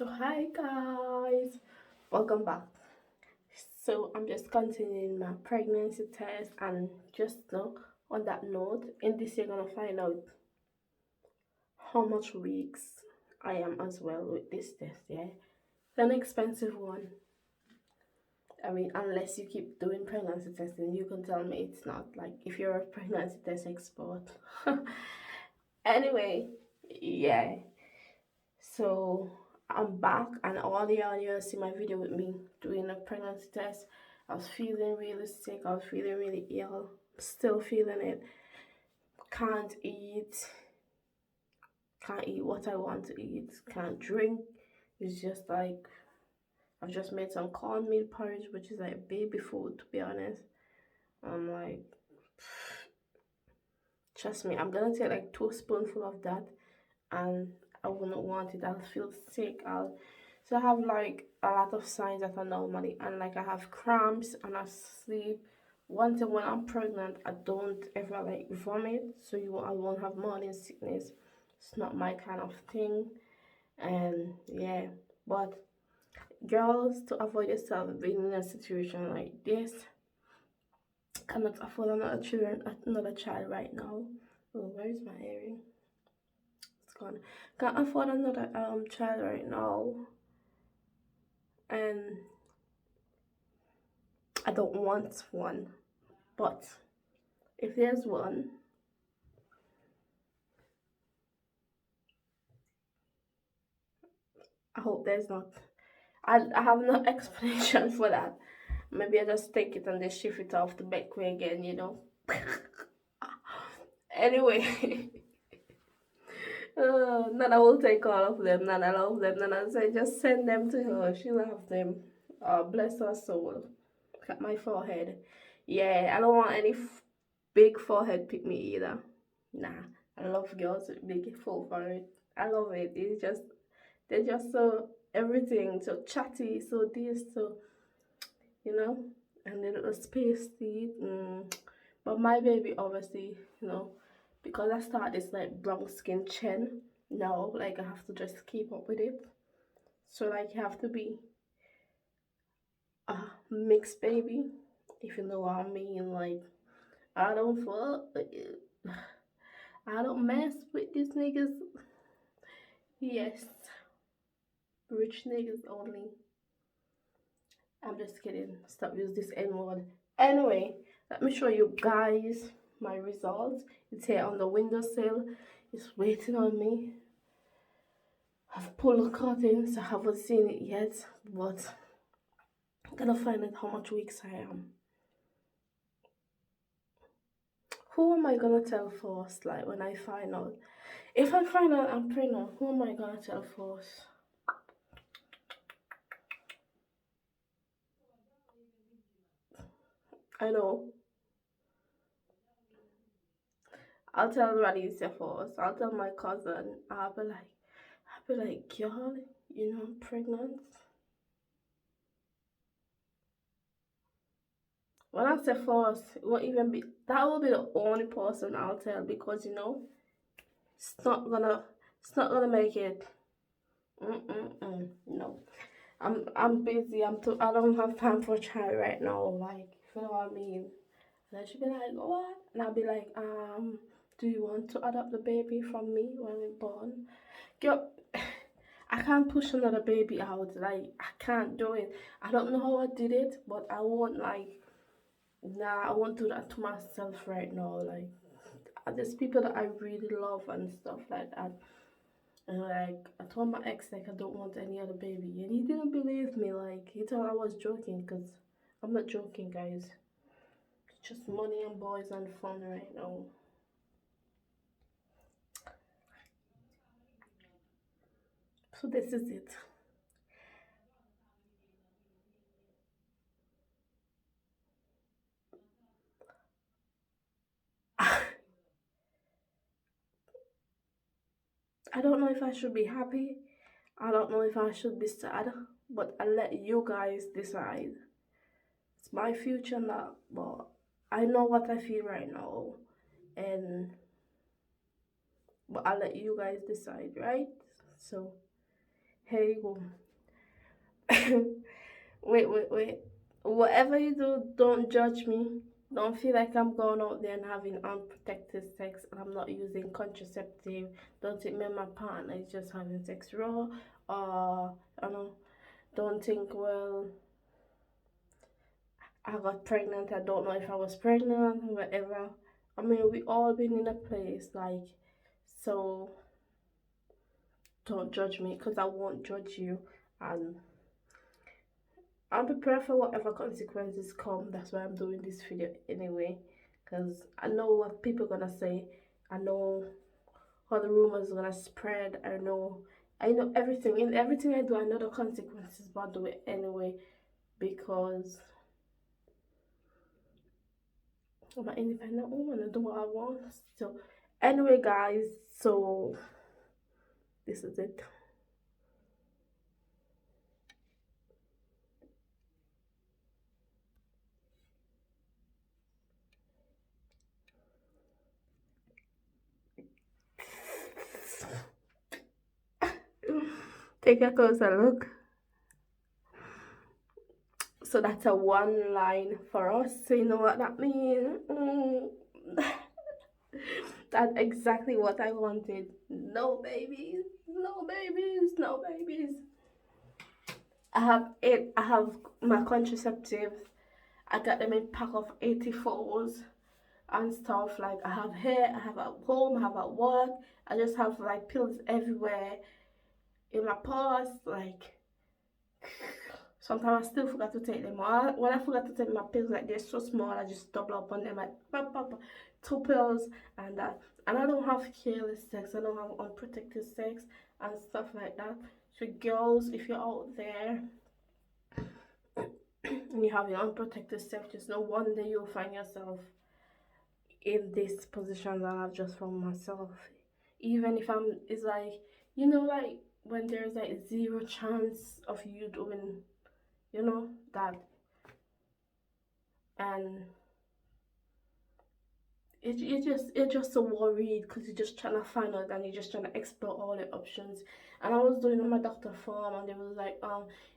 So hi guys, welcome back. So I'm just continuing my pregnancy test, and just on that note, in this you're gonna find out how much weeks I am as well with this test. Yeah, it's an expensive one. I mean, unless you keep doing pregnancy testing, you can tell me it's not, like, if you're a pregnancy test expert. Anyway, yeah. So I'm back, and all y'all you see my video with me doing a pregnancy test. I was feeling really sick. I was feeling really ill. Still feeling it. Can't eat. Can't eat what I want to eat. Can't drink. It's just like I've just made some cornmeal porridge, which is like baby food, to be honest. I'm like, trust me, I'm gonna take like 2 spoonful of that, and I wouldn't want it. I'll feel sick. So I have like a lot of signs that are normally, and like I have cramps and I sleep. One thing, when I'm pregnant, I don't ever like vomit, so I won't have morning sickness. It's not my kind of thing, and yeah. But girls, to avoid yourself being in a situation like this, cannot afford another child right now. Oh, where is my earring? It's gone. Can't afford another child right now, and I don't want one. But if there's one, I hope there's not. I have no explanation for that. Maybe I just take it and they shift it off the back way again. Anyway, Nana will take all of them. Nana loves them. Nana say just send them to her. She'll have them. Bless her soul. At my forehead. Yeah, I don't want any big forehead pick me either. Nah, I love girls with big full forehead. I love it. It's just they're just so everything, so chatty, so this, so you know, and the little space to eat. But my baby, obviously, because I start this like brown skin chin now, like I have to just keep up with it. So like you have to be a mixed baby, if you know what I mean. Like I don't fuck, I don't mess with these niggas. Yes, rich niggas only. I'm just kidding. Stop use this N word. Anyway, let me show you guys my results. It's here on the windowsill. It's waiting on me. I've pulled the curtains. I haven't seen it yet, but I'm gonna find out how much weeks I am. Who am I gonna tell first? Like when I find out. If I find out I'm pregnant, who am I gonna tell first? I know. I'll tell Raditya first. I'll tell my cousin. I'll be like, girl, I'm pregnant. When I say first, it won't even be, that will be the only person I'll tell, because it's not gonna it's not gonna make it. No, I'm busy. I don't have time for a child right now. Like, you know what I mean? And then she'll be like, what? And I'll be like, do you want to adopt the baby from me when we're born? Girl, I can't push another baby out. Like, I can't do it. I don't know how I did it, but I won't, like, nah, I won't do that to myself right now. Like, there's people that I really love and stuff like that. And like, I told my ex, like, I don't want any other baby, and he didn't believe me. Like, he thought I was joking, because I'm not joking, guys. It's just money and boys and fun right now. So this is it. I don't know if I should be happy. I don't know if I should be sad, but I'll let you guys decide. It's my future now, but I know what I feel right now, and but I'll let you guys decide, right? So Here you go. Wait. Whatever you do, don't judge me. Don't feel like I'm going out there and having unprotected sex and I'm not using contraceptive. Don't think me and my partner is just having sex raw. Or, you know, don't think, well, I got pregnant. I don't know if I was pregnant, whatever. I mean, we all been in a place like, so don't judge me because I won't judge you. And I'm prepared for whatever consequences come. That's why I'm doing this video anyway. Because I know what people gonna say. I know how the rumors gonna spread. I know everything. In everything I do, I know the consequences, but I do it anyway because I'm an independent woman. I do what I want. So anyway, guys, so this is it. Take a closer look. So that's a one line for us. So you know what that means? That's exactly what I wanted. No babies, no babies, no babies. I have it. I have my contraceptives. I got them in pack of 84s and stuff. Like I have here, I have at home, I have at work. I just have like pills everywhere in my purse. Like sometimes I still forgot to take them. When I forgot to take my pills, like they're so small, I just double up on them like pop, pop, pop, two pills and that. And I don't have careless sex. I don't have unprotected sex and stuff like that. So girls, if you're out there and you have your unprotected sex, just know one day you'll find yourself in this position that I've just found myself. Even if it's like, like when there's like zero chance of you doing, that, and you're just so worried because you're just trying to find out and you're just trying to explore all the options. And I was doing my doctor form and they was like,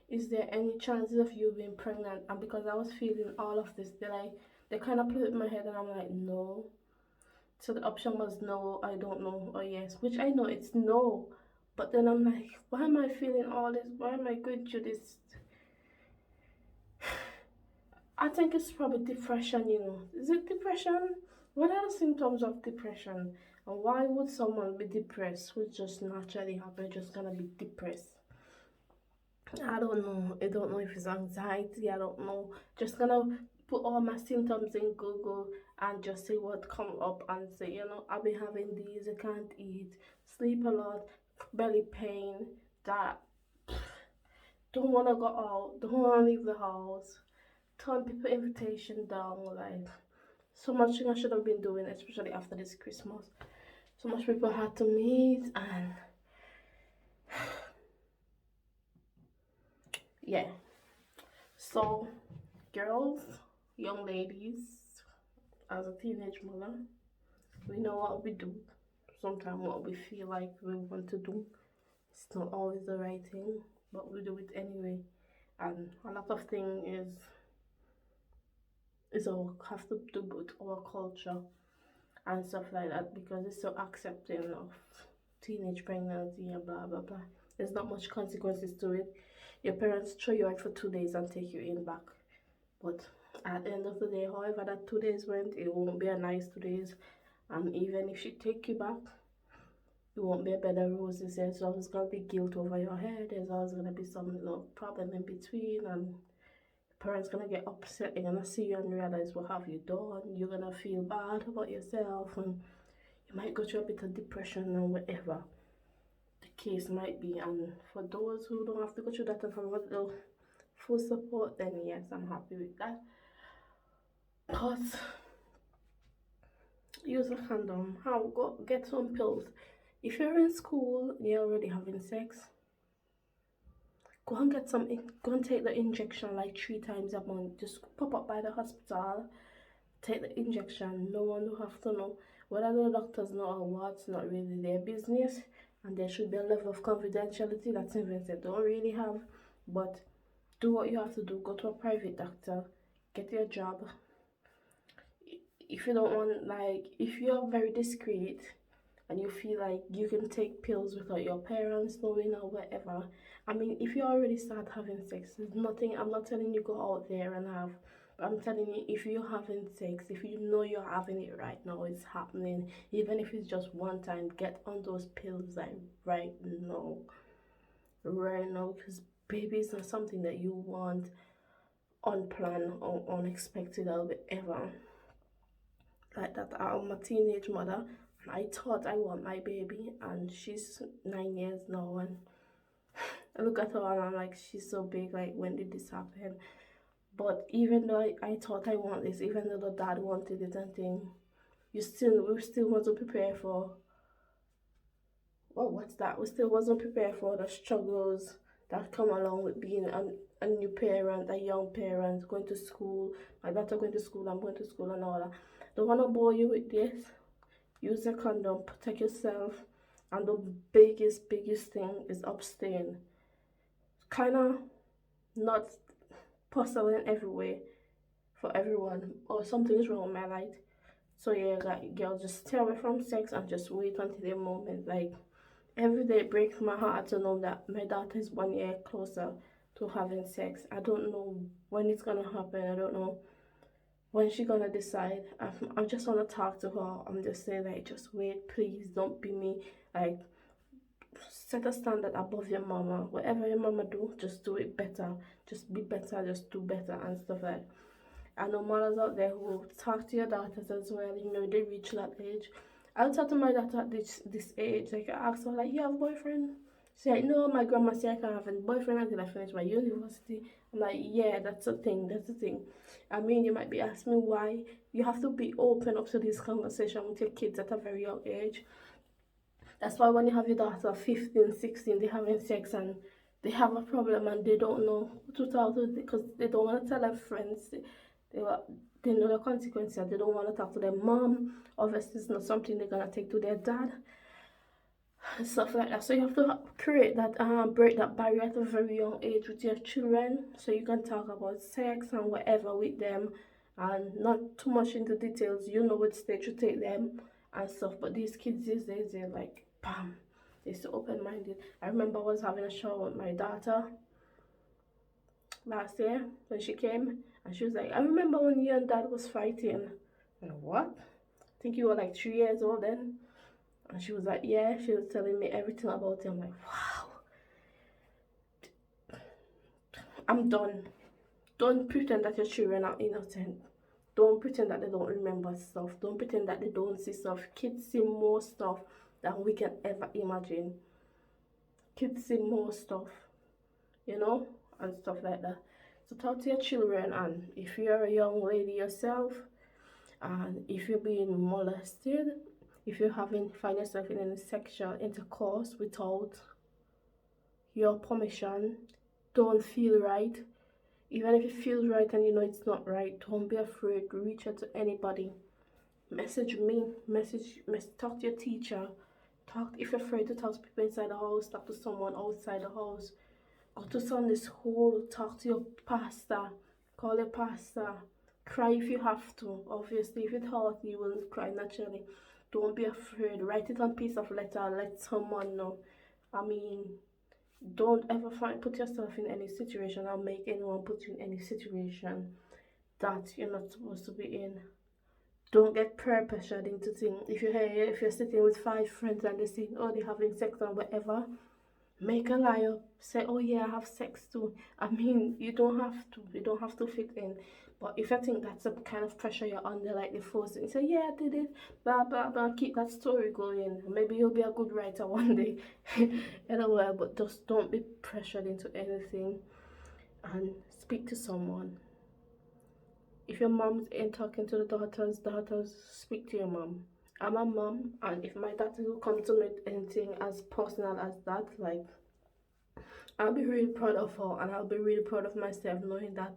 is there any chances of you being pregnant? And because I was feeling all of this, they kind of put it in my head and I'm like, no. So the option was no, I don't know, or yes, which I know it's no. But then I'm like, why am I feeling all this? Why am I going through this? I think it's probably depression. Is it depression? What are the symptoms of depression? And why would someone be depressed who just naturally happen just gonna be depressed? I don't know. I don't know if it's anxiety. I don't know. Just gonna put all my symptoms in Google and just see what come up and say, I've been having these. I can't eat, sleep a lot, belly pain, that don't wanna go out, don't wanna leave the house, turn people invitation down, like so much thing I should have been doing, especially after this Christmas. So much people had to meet and yeah. So girls, young ladies, as a teenage mother, we know what we do. Sometimes what we feel like we want to do, it's not always the right thing, but we do it anyway. And a lot of things is our have to do with our culture and stuff like that because it's so accepting of teenage pregnancy and blah blah blah. There's not much consequences to it. Your parents throw you out for 2 days and take you in back. But at the end of the day, however that 2 days went, it won't be a nice 2 days. And even if she take you back, it won't be a bed of roses. There's always gonna be guilt over your head. There's always gonna be some problem in between, and parents gonna get upset. They're gonna see you and realize what have you done. You're gonna feel bad about yourself, and you might go through a bit of depression and whatever the case might be. And for those who don't have to go through that and have a little full support, then yes, I'm happy with that. But use a condom. How? Go get some pills. If you're in school, you're already having sex. Go and get some. Go and take the injection like 3 times a month. Just pop up by the hospital, take the injection. No one will have to know. Whether the doctors know or what, it's not really their business. and there should be a level of confidentiality that St. Vincent don't really have. But do what you have to do. Go to a private doctor, get your job. If you don't want, like, if you're very discreet and you feel like you can take pills without your parents knowing or whatever, I mean, if you already start having sex, there's nothing, I'm not telling you go out there and have, but I'm telling you, if you're having sex, if you know you're having it right now, it's happening, even if it's just one time, get on those pills like now, right now, because baby is not something that you want unplanned or unexpected or whatever. Like that, I'm a teenage mother, and I thought I want my baby, and she's 9 years now, and I look at her and I'm like, she's so big, like, when did this happen? But even though I thought I want this, even though the dad wanted it and thing, we still wasn't prepared for, well, what's that? We still wasn't prepared for the struggles that come along with being a new parent, a young parent, going to school. My daughter going to school, I'm going to school and all that. Don't want to bore you with this. Use a condom, protect yourself, and the biggest thing is abstain. Kind of not possible in every way for everyone, or something's wrong with my life. So yeah, like, girl, just stay away from sex and just wait until the moment. Like, every day it breaks my heart to know that my daughter is 1 year closer to having sex. I don't know when it's gonna happen. I don't know when she gonna decide. I just wanna talk to her. I'm just saying, like, just wait, please don't be me. Like, set a standard above your mama. Whatever your mama do, just do it better. Just be better, just do better and stuff like that. I know mothers out there who talk to your daughters as well, you know, they reach that age. I'll talk to my daughter at this age. Like, I ask her, like, you have a boyfriend? She's like, no, my grandma said I can't have a boyfriend until I finish my university. I'm like, yeah, that's the thing, that's the thing. I mean, you might be asking me why. You have to be open up to this conversation with your kids at a very young age. That's why when you have your daughter 15, 16, they're having sex and they have a problem and they don't know who to talk to because they don't want to tell their friends. They, they know the consequences. They don't want to talk to their mom. Obviously, it's not something they're going to take to their dad. And stuff like that. So you have to create that, break that barrier at a very young age with your children. So you can talk about sex and whatever with them. And not too much into details. You know what stage to take them and stuff. But these kids these days, they're like, bam. They're so open-minded. I remember I was having a show with my daughter last year when she came, and she was like, I remember when you and dad was fighting. And what? I think you were like 3 years old then. And she was like, yeah, she was telling me everything about it. I'm like, wow. I'm done. Don't pretend that your children are innocent. Don't pretend that they don't remember stuff. Don't pretend that they don't see stuff. Kids see more stuff than we can ever imagine. Kids see more stuff, you know, and stuff like that. So talk to your children, and if you're a young lady yourself, and if you're being molested, if you haven't find yourself in any sexual intercourse without your permission, don't feel right. Even if it feels right and you know it's not right, don't be afraid. Reach out to anybody. Message me. Talk to your teacher. Talk if you're afraid to talk to people inside the house. Talk to someone outside the house. Go to Sunday school. Talk to your pastor. Call your pastor. Cry if you have to. Obviously, if it hurts, you will cry naturally. Don't be afraid. Write it on a piece of letter. Let someone know. I mean, don't ever put yourself in any situation or make anyone put you in any situation that you're not supposed to be in. Don't get peer pressured into things. If you're sitting with 5 friends and they say, oh, they're having sex or whatever, make a lie up. Say, oh yeah, I have sex too. I mean, you don't have to. You don't have to fit in. But if you think that's the kind of pressure you're under, like the force, you say, yeah, I did it, blah, blah, blah, keep that story going. Maybe you'll be a good writer one day. Anyway, but just don't be pressured into anything and speak to someone. If your mom ain't talking to the daughters, speak to your mom. I'm a mom, and if my daughter will come to me anything as personal as that, like, I'll be really proud of her, and I'll be really proud of myself knowing that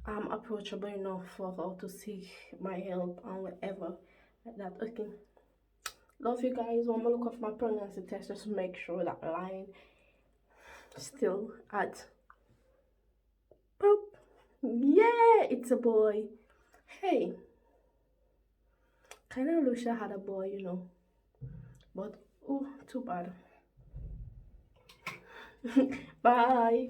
I'm approachable enough for her to seek my help and whatever like that. Okay, Love you guys. One more look of my pregnancy test just to make sure that line still at boop. Yeah, it's a boy. Hey, kind of wish I had a boy, you know. But oh, too bad. Bye.